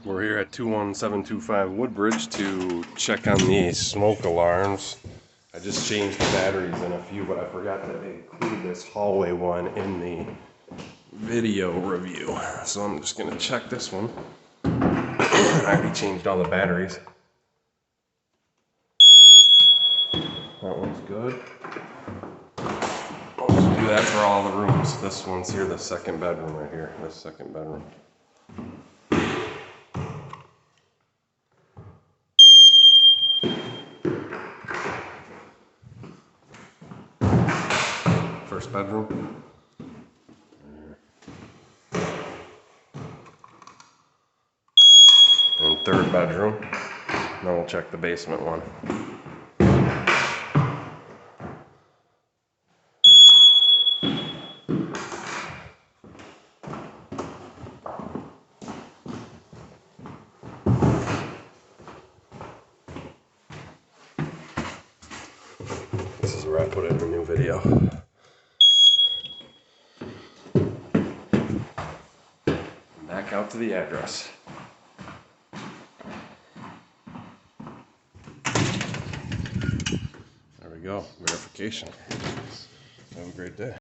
We're here at 21725 Woodbridge to check on the smoke alarms. I just changed the batteries in a few, but I forgot to include this hallway one in the video review. So I'm just going to check this one. I already changed all the batteries. That one's good. I'll just do that for all the rooms. This one's here, the second bedroom right here. This second bedroom. First bedroom. And third bedroom. Then we'll check the basement one. This is where I put it in the new video. Back out to the address. There we go, verification. Have a great day.